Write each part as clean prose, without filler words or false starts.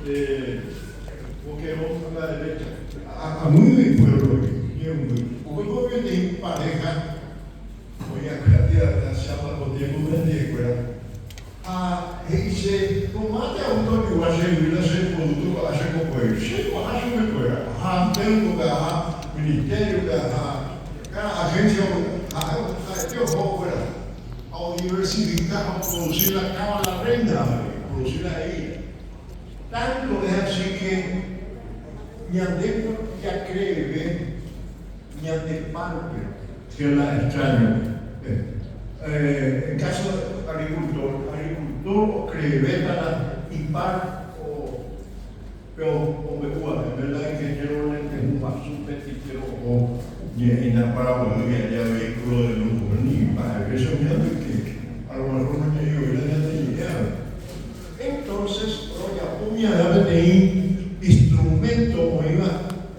porque vamos a la derecha. A muy pueblo, cuando viene pareja, voy a crear la llama con tiempo de escuela. Dice, tomate a un toque, va a ser vida, ser producto, va a ser como él. Sí, va a ser como él. Tempo, ministerio, cada agencia, a diversificar, a producir la cama, la reina, producir a ella. Tanto es así que ni ande ya cree, ni ande parte, que la extraño. En caso de agricultor o cree, y par o mejor, en verdad ingeniero en un paso petitero o en la parábola ya vehículo de lujo, ni para eso que a lo mejor no me digo, ya te llegaron. Entonces, ya puñalaba de instrumento o iba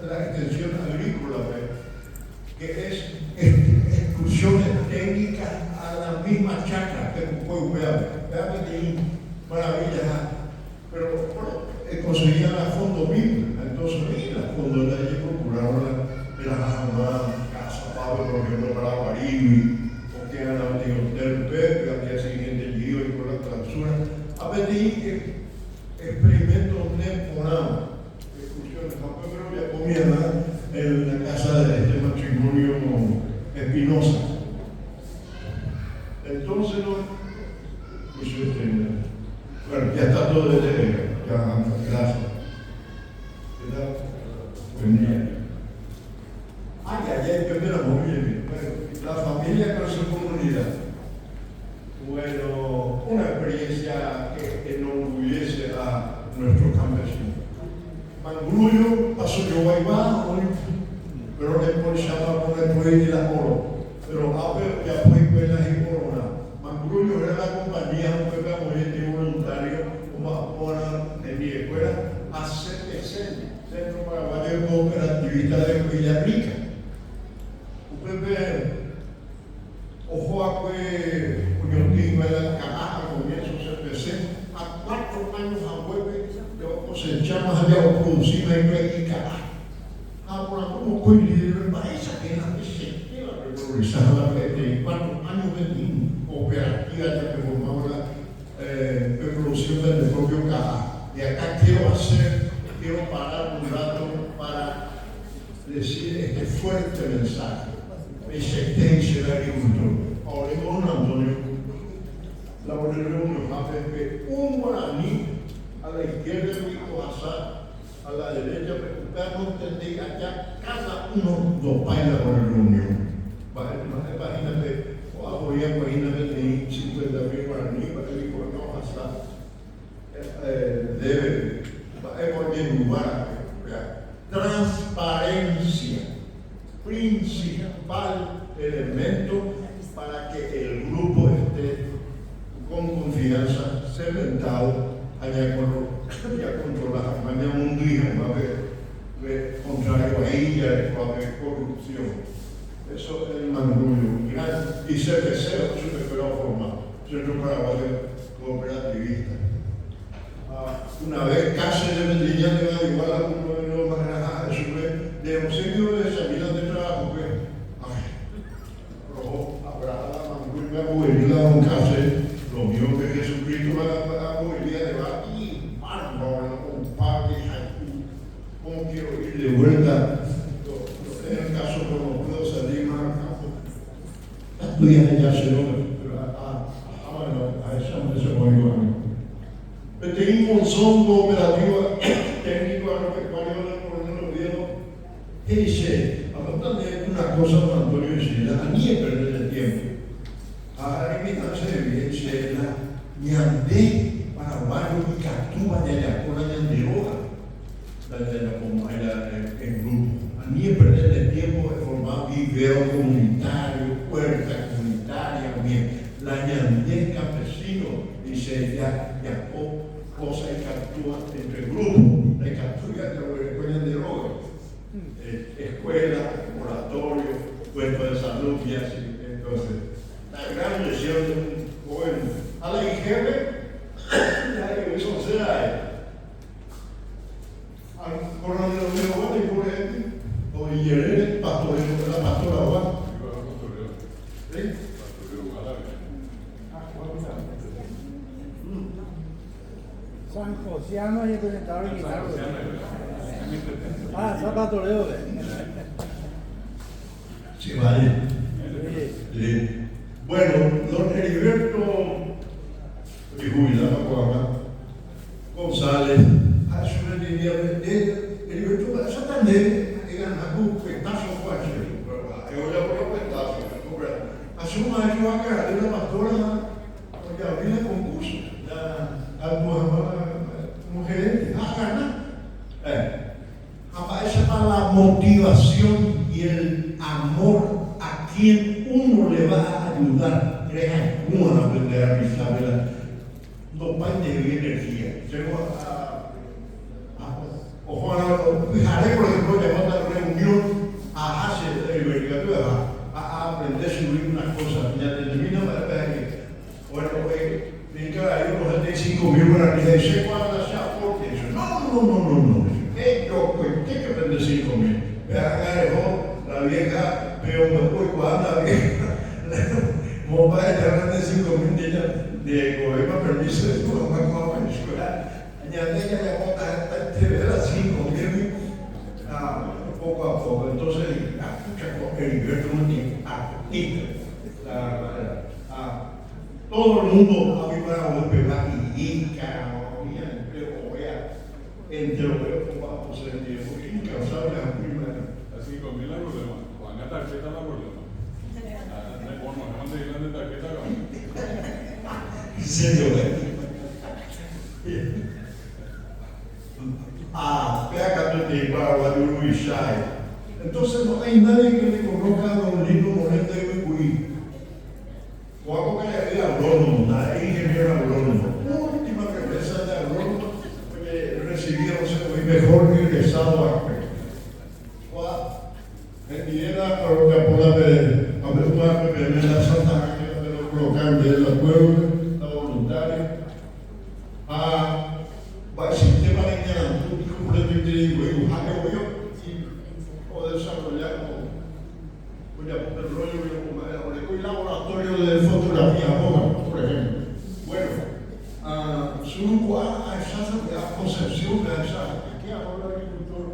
la extensión agrícola, que es exclusiones técnicas a la misma chacra que puedo ver, de maravillas, pero bueno, conseguían a fondo mismo, entonces mira, cuando la ley procuraron de las armadas, casa, Pablo, por ejemplo, para Guaribi, o que eran los del Pepe, al día siguiente yo y por la clausura, a veces experimentos temporales, excursiones, pero ya comían en la casa de este matrimonio Espinosa. Entonces, pues, bueno, ya está todo desde ya, gracias. Buen día. Yo me la moví bien. Bueno, la familia con su comunidad. Bueno, una experiencia que enorgullece a nuestros campesinos. Mangrullo, pasó yo Guaybá, pero después se llama por el pueblo y la oro. Pero ahora ya fue Pelas y Corona. Mangrullo era la compañía, un pueblo voluntario, como ahora en mi escuela, a CPC, Centro Paraguayo Cooperativista de Villarrica. Usted ojo a que Uñotingo era Camaja, comienzo CPC, a 4 años a hueve, yo cosechamos, había producido en Camaja. Ahora, como fue líder del país, que es la que se lleva revalorizada de 4 años de cooperativa ya que formaba la producción del propio Camaja. Y acá quiero parar un rato para decir este fuerte mensaje de existencia del agricultor. Ahora, don Antonio, la reunión hace que un guaraní a la izquierda de Micoazá, a la derecha, pero no entendí allá, cada uno dos bailas con el reunión. Imagínate, imagínate de 50.000 guaraní para el Micoazá. Debe, hemos de lugar, transparencia, principal elemento para que el grupo esté con confianza, cementado, haya controlado, mañana un día va a haber contrario a ella, va a haber corrupción. Eso es el Mangrullo, y CPC, eso que fuera formado, Centro Paraguayo Cooperativista. Una vez casi de Medellín le va igual a uno de los más grandes, de José Miguel de Sabina de trabajo, rojo, abraza, Mangrullo, me abuelita, un case, lo mío que Jesucristo a abuelita de va y bárbaro, un padre, como quiero ir de vuelta, en el caso que no puedo salir más estudian ya se lo, pero a esa no se puede igual. Tengo un son cooperativo técnico agropecuario del gobierno que dice, aparte de una cosa con Antonio decía, a mí es perder el tiempo. A la invitación de evidencia es la ñandé paraguayo y catúa de la cola ñanderoja, la en grupo. A mí es perder el tiempo de formar vivero comunitario, puerta comunitaria, la ñandé campesino, dice ya cosa y captura entre grupos, la captura de la escuela de drogas, escuela, laboratorio, puesto de salud y así. Entonces, la gran lesión de un joven a la IGB, eso será Oceano y el presentador de guitarra. Zapato Leo. Sí, vale. Sí. Bueno, don Heriberto, jubilado González, a su línea de Heriberto, esa tarde, digan, a un petazo fuerte, yo ya voy a petazo, a su maestro acá, de la pastora, ya viene concurso, como gerente, gana. Esa es la motivación y el amor a quien uno le va a ayudar. Crea uno a aprender a pisar los países de energía. Ojalá, fijaré, por ejemplo, llamar a la reunión a hacer el verificador, a aprender a subir unas cosas. Ya termina para que, bueno, hay unos de 5.000 para que le dice cuándo se aporte eso. No. Yo cuente que prende 5.000. La vieja, pero después cuando la vieja, mo para echar de 5.000 de gobierno permiso de tu mamá como para escuela. Añade que le bota te ve las 5.000 poco a poco. Entonces, escucha, el Heriberto no tiene todo el mundo a mí para volver a entre los que vamos a ser incansables a primera. Así 5.000 la problema. Van a tarjeta la problema. Bueno, no de grande tarjeta. En serio, pega tu para o Uruguay. Entonces no hay nadie que le conozca a don Lino Moreno de Uruguay. O algo que le diga agrónomo, hay ingeniero agrónomo. Última cabeza de agrónomo. Recibieron mejor que egresado a Viera a lo que apoda a una Santa Ángela de los locales de la puebla, la voluntaria, va el sistema de Ñanantú, completamente dibujado, o desarrollar el rollo y laboratorio de fotografía, por ejemplo. Bueno, Surucuá, a esa concepción de esa, que ahora el agricultor,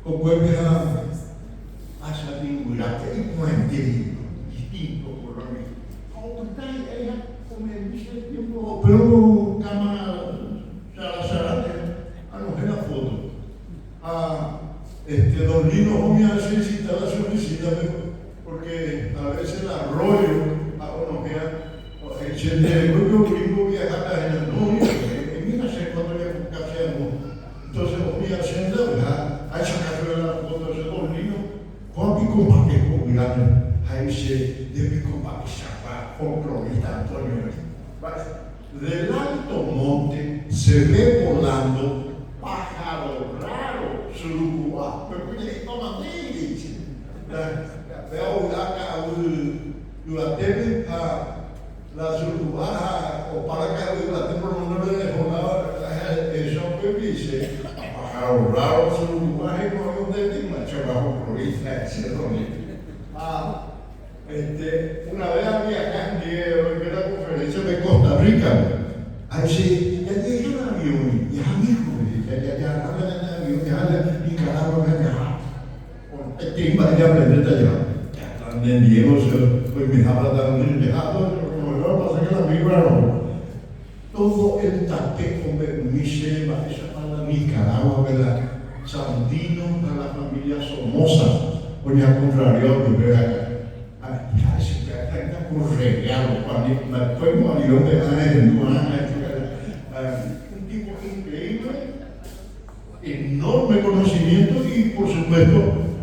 vuelve a esa lingüira, que es un distinto por lo mismo. Como ella, como dice el tiempo, pero cámara, Salazarate, a no ver la foto. Don Lino, vamos a hacer instalaciones, porque a veces el arroyo, el propio gringo viaja en el mundo, en una secundaria con café. Entonces, voy a hacer la verdad, a esa carrera de la foto de Don Lino, con mi compadre, con a ese de mi compadre, folclorista Antonio. Del alto monte se ve volando pájaro raro, surucuá, pero que ele toma nele. Veo acá, o teve la surucuá, o para cá, o teve por um número de jornada, São Pedro dice, pájaro raro, surucuá, e não é de uma chava folclorista, una vez había acá en la conferencia de Costa Rica, ahí sí, ya dije un avión, ya dijo, ya hablan en avión, ya Nicaragua, ya, ¿quién va a aprender allá? Ya están en Diego, pues me habla también, como yo pasé que la vibra no. Todo el tapeco me lleva esa palabra Nicaragua, ¿verdad? Sandino a la familia Somoza, porque al contrario, que ve acá. Un regalo para mí, después murió de un tipo increíble, enorme conocimiento y por supuesto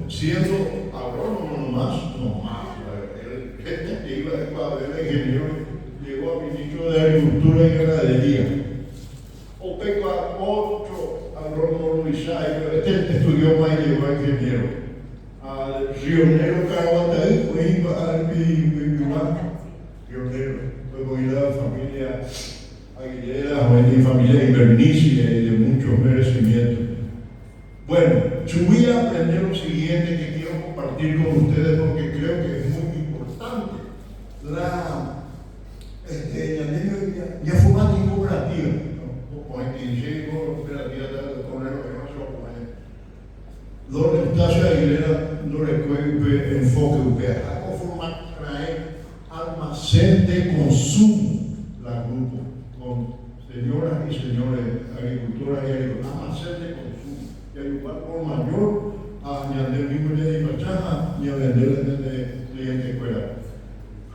siendo agrónomo no más, gente que iba de Padre de ingeniero llegó a ministro de Agricultura y Ganadería. O pego a otro agrónomo Luisay, estudió más y llegó a ingeniero. Al Rionero Caraguatay, fue Rionero, luego ir a la familia Aguilera, y familia Invernicia y de muchos merecimientos. Bueno, yo voy a aprender lo siguiente que quiero compartir con ustedes porque creo que es muy importante. Ya fue más cooperativa, 15 cooperativas de coneros que no se oponen. Don Eustacio Aguilera no le cuente enfoque UPA. A conformar almacén de consumo, la grupo, con señoras y señores agricultoras y agricultores, almacén de consumo, y ayudar por mayor a añadir mismo de pachaja y a vender de cliente escuela.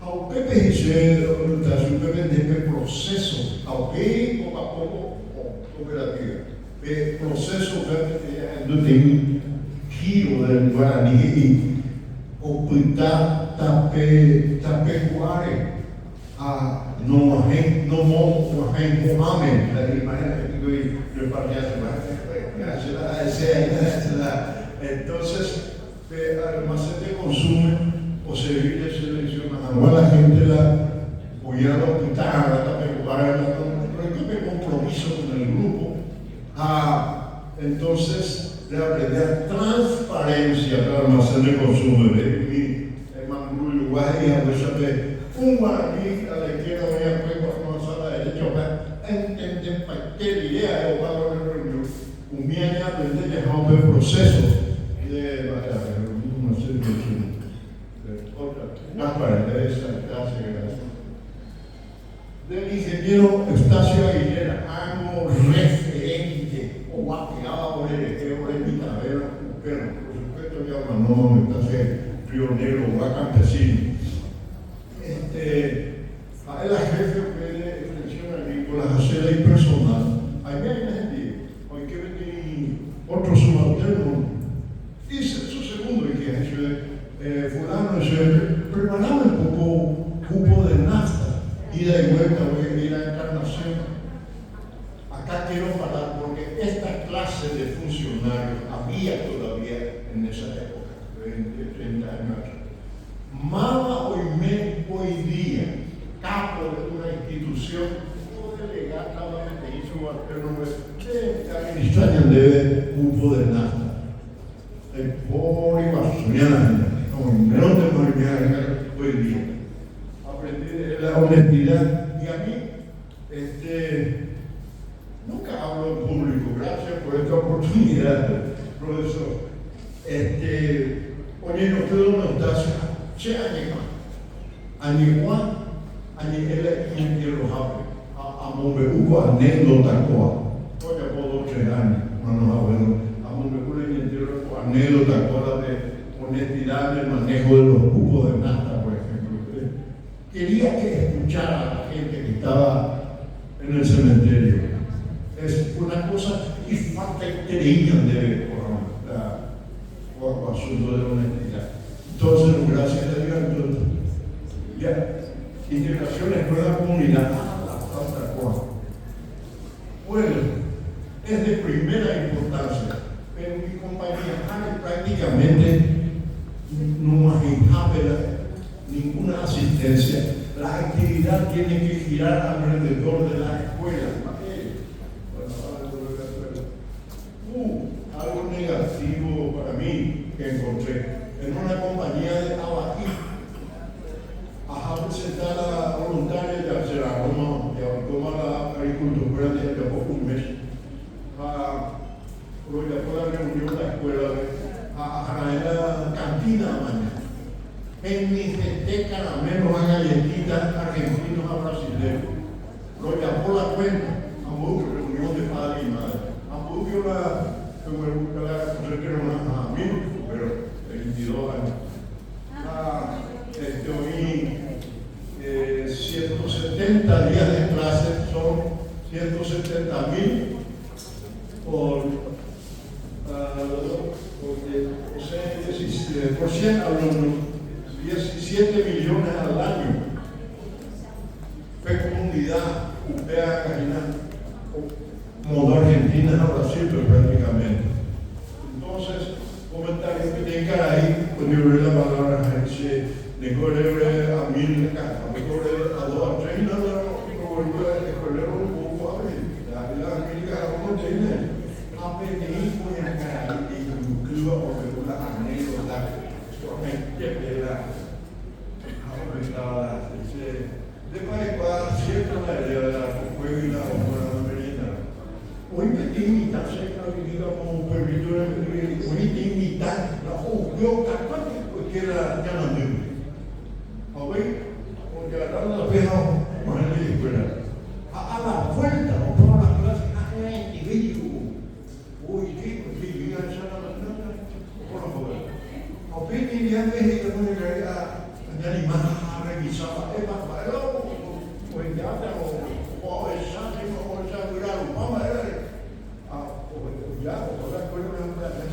Ao Pepe dice, Eustacio, Pepe de proceso, ao Pepe poco a poco cooperativa. El proceso do tem giro del Guaraní y ocultar tapecuare a no amen la imagen que repartía entonces almacén de consumo o servir de selección a la gente la pudiera ocultar la tapecuare el compromiso con el grupo entonces de aprender transparencia del almacén de consumo de mi hermano Uruguay a veces un guaraní a la izquierda voy a poner con una sala de derecho entender para qué idea es o para la reunión un bien a aprender de romper procesos de no sé de otra transparencia esa clase del ingeniero Eustacio Aguilera amo referente o guapeado por el Mitavera, pero por supuesto ya no está ser pionero o campesino. A la jefe de extensión agrícola, Jacela y personal, ahí me entendí, hay que venir otro subalterno, dice su segundo y que es fulano, preparaba un poco cupo de nafta, ida y vuelta, voy a ir a Encarnación. Acá quiero parar porque esta clase de funcionarios había todavía en esa época, 20, 30 años. Mala hoy día, capo de una institución, puede delegar solamente y subalterno de administrar debe cupo de nafta. El pobre Guasuniana, con menos de Mariana hoy día. Aprendí de la honestidad y a mí, nunca hablo en público, gracias por esta oportunidad, profesor. Oye, no puedo notar, ¿qué añigua? Añiguela y enterrojable. A Mombeuco, anécdota coa. Oye, puedo 3 años, no nos abuelo. A Mombeuco y enterrojable, anécdota coa de honestidad en el manejo de los cupos de nafta, por ejemplo. Quería que escuchara a la gente que estaba en el cementerio. Es una cosa y falta interina de asunto de honestidad. Entonces, gracias a Dios, ya, integración escuela la comunidad, otra cosa. Bueno, es de primera importancia, pero mi compañía prácticamente no manejaba ninguna asistencia. La actividad tiene que girar alrededor de la escuela. Algo negativo para mí que encontré en una compañía de abají a presentar a voluntarios de hacer la Roma, de la agricultura de poco un mes por la reunión de la escuela a la cantina mañana en mi gente caramelo a galletitas argentinos a brasileños lo llamó la cuenta a mucha reunión de padre y madre como el busca la cosa a mí, pero 22 años. Hoy 170 días de clase son 170,000 por 100 alumnos, 17 millones al año. Fecundidad, UPA, modo Argentina a Brasil, pero prácticamente. Entonces, comentario que tenga ahí, con la palabra de correr a 1000 de correr a 2 a 3, no, el escolero un poco a ver, la América no tiene, a pedir con la cara y incluso por una anécdota, solamente la de para cierto la idea de la juego y la merenda. imitarse, digamos, un pueblito, bonita imitar, la yo, porque era ya no tengo. ¿Ok? Porque a la vez, con el de escuela. A la vuelta, o todas las clases, y digo, uy, ¿qué? Porque yo ya esa la por la joder. A ver, y ya me dije que me quería animar a revisar, pues ya tengo, o esa, cuidado, vamos a ver. Ya, o la escuela de una clase,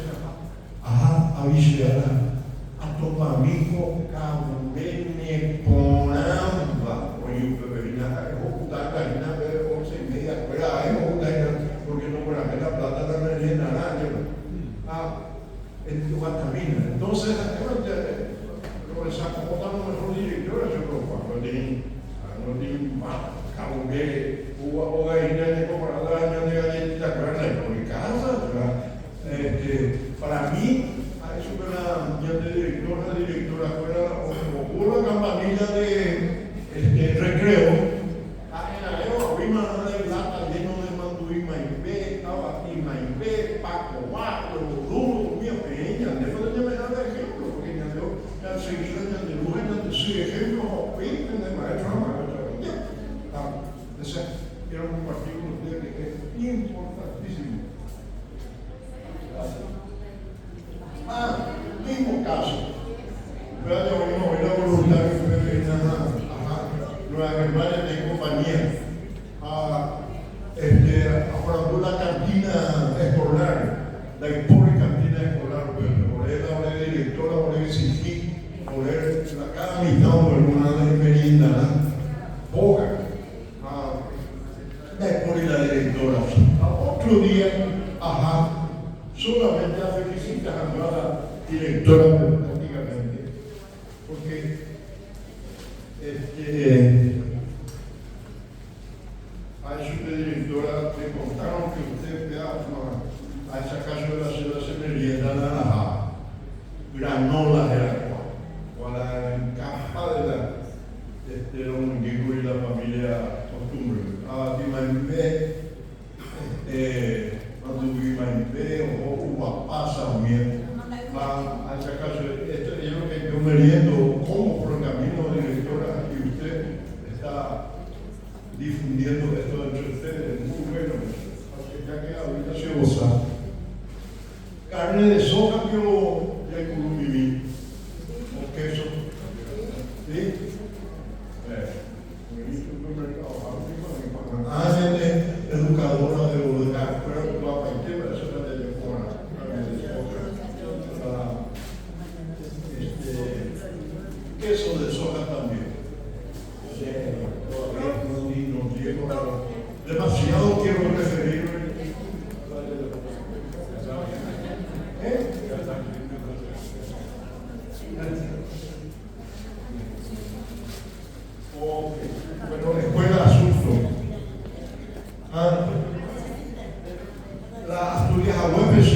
avisar a tu amigo, Cabene Ponamba, oye, Peperina, Carina, 11:30, porque no por la plata no me viene nada, en tu Guatemala. Entonces, lo sacamos mejor directora, yo creo, cuando tienen más, Cabene, hubo gallina de comprador, año de galletita, por mi casa, para mí, a eso que la directora fuera o una campanilla de recreo, en la arriba de plata lleno de manduima y pe, tabaquima y pe, paco, guapo, duro, mío, pequeña, después de me da ejemplo, porque ya veo, ya seguida, ya de luz, ya de sí, ejemplo, de maestro, ese quiero compartir con ustedes que es importantísimo. Mismo caso. Pero yo no voy a voluntario que me venga nueva hermana de compañía. Ahora por la cantina escolar, la pobre cantina escolar, por la directora, por el exigir, por cada mitad por una de merienda, poca. Por la directora. Otro día, solamente hace visitas a la directora prácticamente, porque a su directora le contaron que usted a esa casa de la ciudad se merienda naranja, granola de la o a la capa de los muñecos y la familia costumbre. O pasa o miedo. A esa casa, es lo que yo meriendo como por el camino de directora y usted está difundiendo esto entre ustedes, es muy bueno, ya que ahorita se goza. Carne de soja que lo de curumimí, o queso, ¿sí? Educadora de Bodegar, pero la paitera, eso era de Yocona, queso de soja también. Demasiado quiero referirme. Bueno, escuela asunto. La Asturias UPC,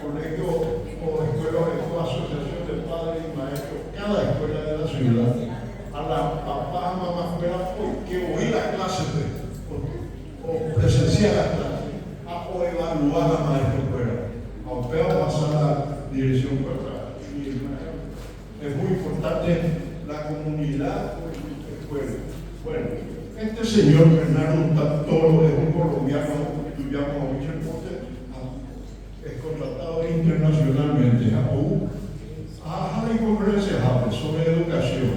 colegio o escuela o asociación de padres y maestros, cada escuela de la ciudad, a la papá, mamá, escuela, que oír las clases o presenciar las clases, o evaluar a la maestra escuela, o pasar a la dirección escolar. Es muy importante la comunidad escuela. Bueno, este señor Bernardo Toro es un colombiano que estudiamos a Michel Ponte, es contratado internacionalmente a Harry conferencias sobre educación,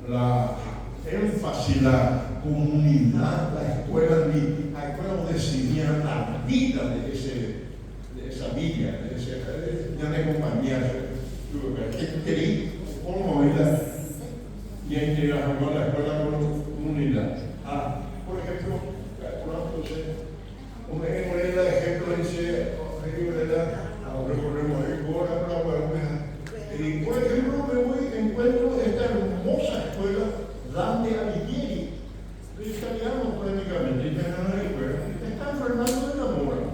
la énfasis, la comunidad, la escuela decidía la vida de esa villa, de compañía, cómo y a integración con la escuela con la comunidad. Por ejemplo, un ejemplo dice, recorremos el Cora, y por ejemplo, encuentro esta hermosa escuela, Dante Alighieri, italiano prácticamente, italiano de la escuela, está en Fernando de la Mora.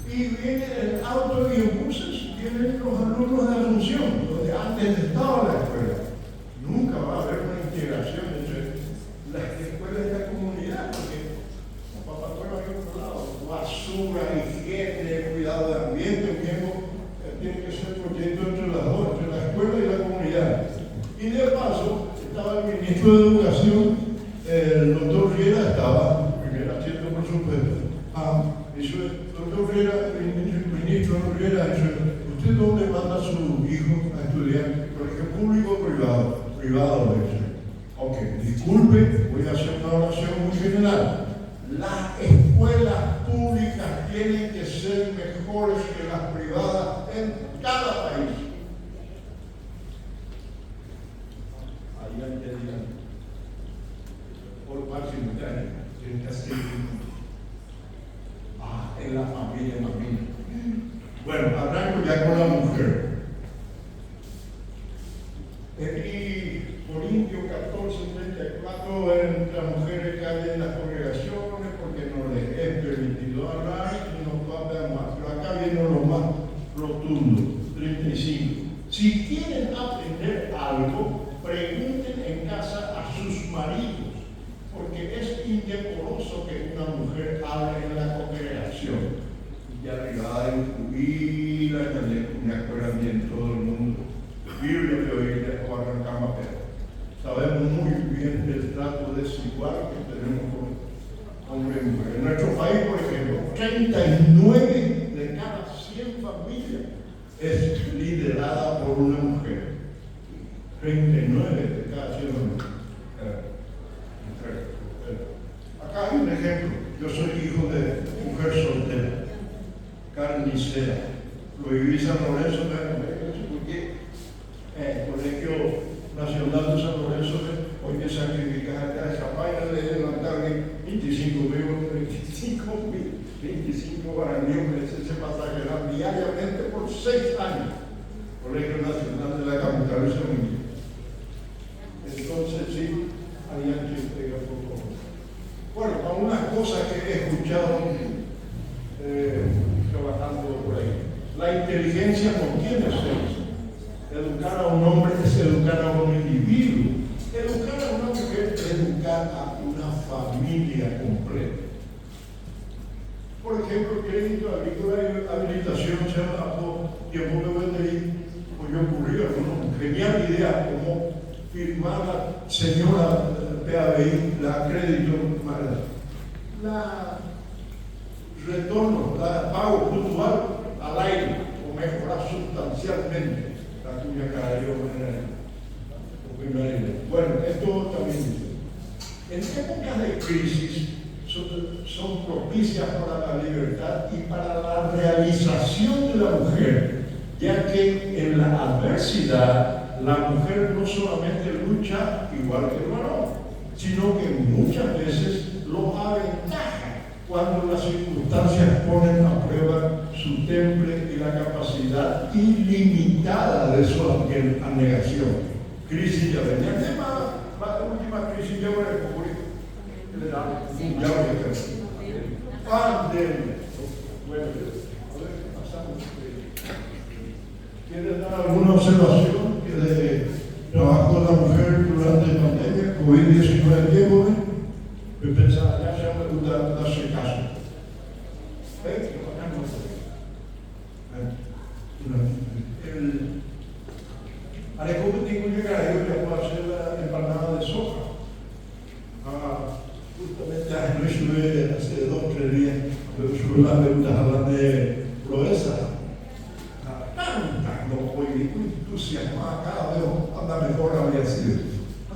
Y viene el auto y en buses, vienen los alumnos de Asunción, donde antes estaba la escuela. Nunca va a haber una integración entre las escuelas y la comunidad, porque basura, higiene, cuidado del ambiente, un tiempo tiene que ser proyecto entre las dos, entre la escuela y la comunidad. Y de paso, estaba el ministro de Educación, el doctor Riera, estaba, Riera haciendo por supuesto. Dice, doctor Riera, el ministro Riera, dice, ¿usted dónde manda a su hijo a estudiar? ¿Colegio público o privado? Privado, dice. Ok, disculpe, voy a hacer una oración muy general. Las escuelas públicas tienen que ser mejores que las privadas en cada país. Allá entendían. Por máximo tienen que hacer en la familia, mamita. Bueno, arranco ya con la mujer. Aquí, Corintio 14:34, las mujeres caen en las congregaciones porque no les es permitido hablar y no hablan más. Pero acá viene lo más rotundo, 35. Si quieren aprender algo, pregunten en casa a sus maridos, porque es indecoroso que una mujer hable en la congregación. Y arriba incluida, me acuerdan bien todo el mundo. Biblia de oír o arrancamos a ver. Sabemos muy bien el trato desigual que tenemos con hombres y mujeres. En nuestro país, por ejemplo, 39 de cada 100 familias es liderada por una mujer. 39 de cada 100 familias. Acá hay un ejemplo. Yo soy hijo de mujer soltera, carnicera. Lo viví en San Lorenzo, Colegio Nacional de San Lorenzo, hoy que sacrificar a esa vaina de levantar 25 guaraníes, ese pasaje era diariamente por 6 años. Colegio Nacional de la capital de Semilla. Entonces, sí, había que pegar poco. Bueno, algunas cosas que he escuchado trabajando por ahí. La inteligencia no tiene sexo. Educar a un hombre es educar a un individuo. Educar a una mujer es educar a una familia completa. Por ejemplo, crédito agrícola y habilitación se ha dado tiempo de vendería, pues yo ocurrió una genial idea como firmar la señora PABI, la crédito, la retorno, la pago puntual al aire o mejorar sustancialmente la cuya cayó en bueno, esto también dice. En épocas de crisis son propicias para la libertad y para la realización de la mujer, ya que en la adversidad la mujer no solamente lucha igual que el varón, sino que muchas veces lo aventaja cuando las circunstancias ponen a prueba su temple y la capacidad ilimitada de su abnegación. Crisis ya venía. El tema, la última crisis ya va a ocurrir. Pandemia. Bueno, a ver, pasamos. ¿Quieres dar alguna observación de trabajo de la mujer durante la pandemia, COVID-19? Llevo, yo pensaba, ya se me gusta darse caso. Arecope tengo que llegar a ellos ya puedo hacer la empanada de soja. Justamente yo estuve hace 2 o 3 días, pero estuve las preguntas hablando de proeza. Tanta no fue entusiasmada, cada vez anda mejor había sido. A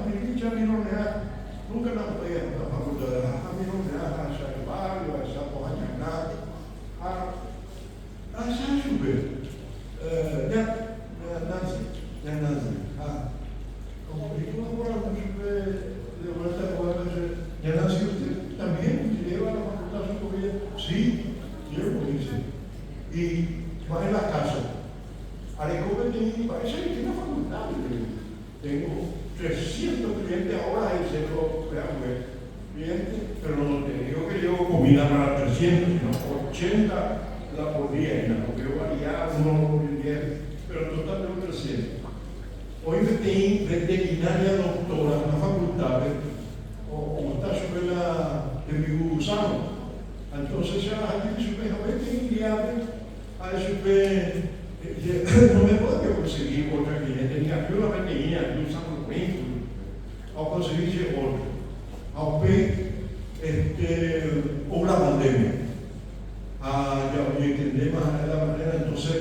mi dicha nunca la podía la facultad de la facultad a Sharibario, a Sapo Hañaná, a Shashube, ya nazi. Como dijo ahora, de vuelta a poder decir, ¿ya nació usted? ¿También lleva a la facultad su comida? Sí, llevo, dice. Y va en la casa. Arecope parece que tiene facultad. Tengo 300 clientes ahora y se lo clientes, pero no te digo que llevo comida para 300, sino 80 la por día, y la porque variar uno por 10, pero en total tengo 300. Hoy me veterinaria doctora en la facultad, o está sobre la de mi gusano, Entonces ya aquí supe, a ver qué guiarme, a supe, no me podía conseguir otra cliente, ni aquilo me tenía, yo usaba el cuento, ao conseguir outra. Ao PEI, houve a pandemia. Ya entendí más de la manera, entonces,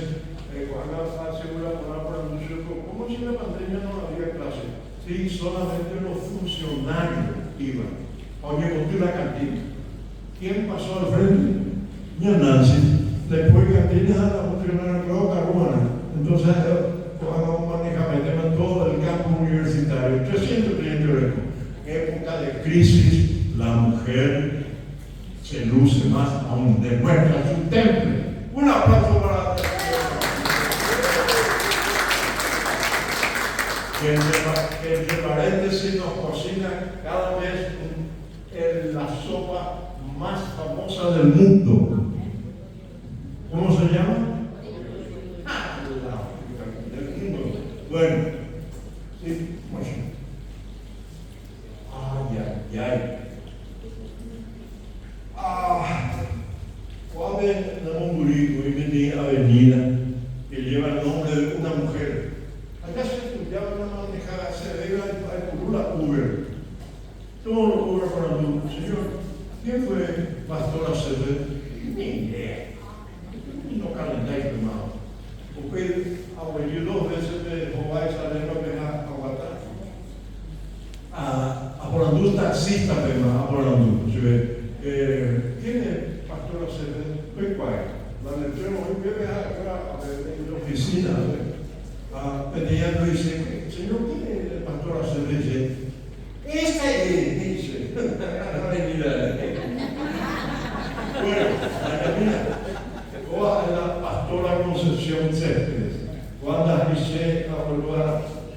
cuando asegura por anuncio, como si la pandemia no había clase. Sí, solamente los funcionarios iban. Oye, monté la cantina. ¿Quién pasó al frente? Doña Nancy. Después cantina a la funcionaria Carona. Entonces, cuando manejamos todo el campo universitario, 300 clientes. En época de crisis, la mujer se luce más aún, demuestra su temple. Un aplauso para que entre paréntesis nos cocina cada vez la sopa más famosa del mundo. ¿Cómo se llama? Del mundo. Bueno, sí, ay. Cuando en Mongurico y venía avenida que lleva el nombre de una mujer. Acá se estudiaba una manejada, se iba a curula Uber. Todos los Uber para mí. Señor, ¿quién fue Pastora Acevedo? Ni idea. No calentáis, hermano. Porque abuelo 2 veces de Jehová y Saleno me ha aguantado. A Polandú taxista, a Polandú. ¿Quién es Pastora Acevedo? ¿Qué cuál? La letrero, hoy viene acá en la oficina. Pedían y dice, señor, ¿quién es el Pastor Acevedo? Dice, dice, bueno, la pastora Concepción Céspedes, cuando dice a volver,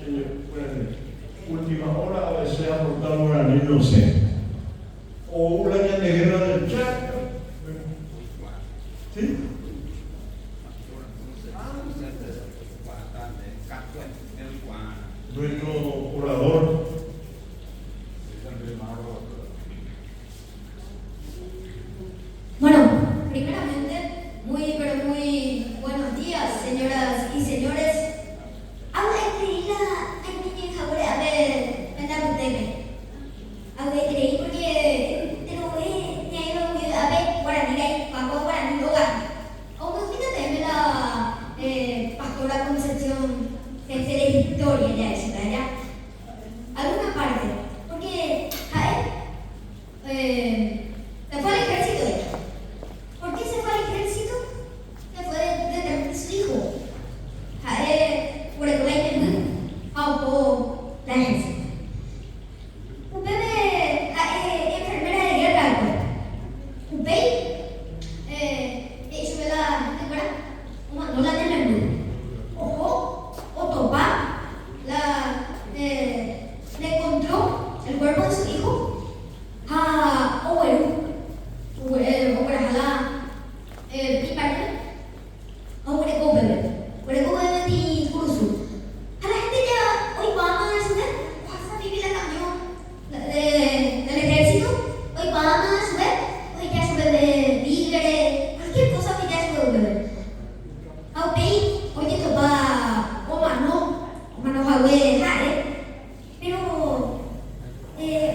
señor, última hora, a veces ha portado un anillo, no sé, o una año de guerra del Chaco, ¿sí? Nuestro orador. Bueno, primeramente, pero muy buenos días, señoras y señores. Ahora creí la niña favore a ver, mandar un tema. Ahora creí porque te lo ve, te ha ido a ver, guaraní, paco, guaraní, loga. Aunque fíjate, la pastora Concepción, jefe de historia ya es, ¿verdad? Alguna parte, porque se fue al ejército ella. ¿Por qué se fue al ejército? Se fue de su hijo. Por el colegio, aunque la ejército. Un bebé, enfermera de guerra, un bebé, eso me la, ¿te acuerdas? No la tenemos. Ojo, o topa, le encontró el cuerpo de su hijo a Oweru, del ejército, hoy vamos a ver, hoy ya sube de víveres, cualquier cosa que ya sube de beber. Oye, topa, humano jaue, pero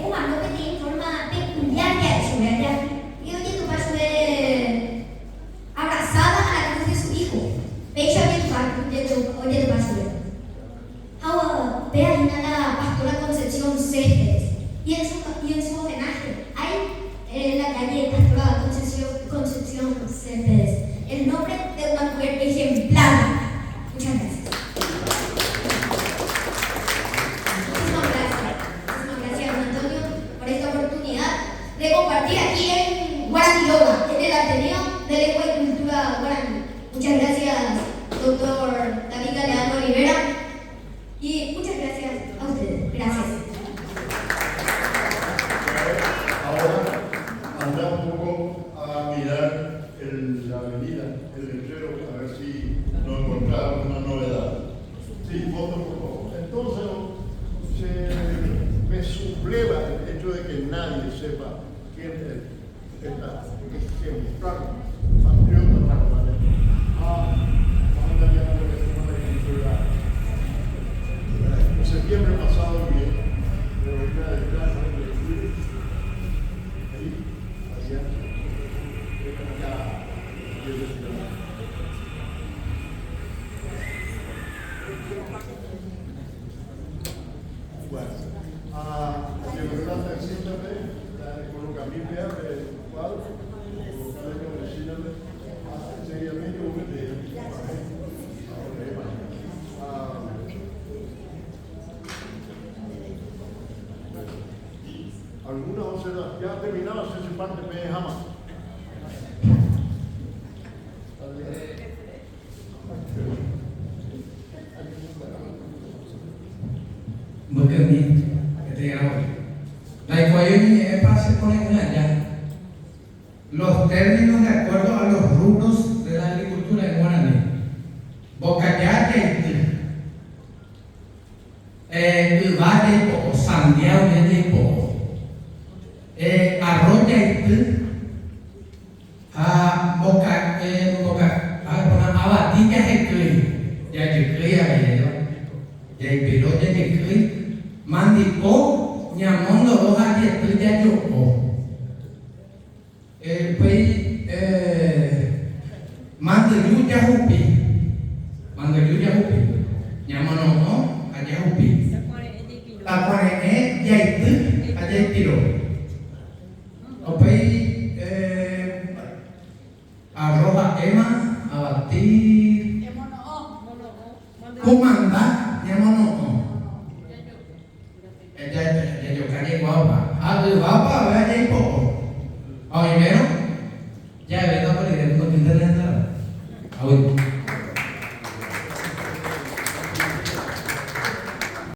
humano que tiene forma peculiar ya es ¿verdad? Y oye, topa sube abrazada a la cruz de su hijo. Veis a mi oye, topa sube. Ahora, ve ahí la pastora Concepción Céspedes. Y en su homenaje hay en la calle Pastora Concepción Céspedes el nombre de una mujer ejemplar. Muchas gracias. Muchísimas gracias, don Antonio, por esta oportunidad de compartir aquí en Guaraní Loga, en el Ateneo de Lengua y Cultura Guaraní. Muchas gracias, doctor David Galeano Olivera, y muchas gracias a ustedes. Gracias. Anda un poco a mirar la avenida, el letrero, a ver si nos encontramos una novedad. Sí, foto por favor. Entonces, me subleva el hecho de que nadie sepa quién es En septiembre pasado bien, pero ahorita el plan de ahí, allá, bueno, de verdad, siéntate, coloca mi pé, el cuadro, coloca la cabecilla, seriamente, algunas observaciones, ya terminaba esa parte de jamás. Bekerja, ketika awal. La ecuación se pone allá. Los términos de acuerdo a los rubros de la agricultura en guaraní. Bocayá y Valle poco, Santiago de poco. Arroz a boca, abatilla ya Mandico, Nyamondo, Roja, ya yo. Mandiluya Hupi, Nyamono, allá Hupi. Tacuare, Yaitu, allá Tiro. Opey, Arroja Ema, Abatir, Kumanda, Nyamono. Ya yo calle guapa. Guapa, vea ahí poco. Primero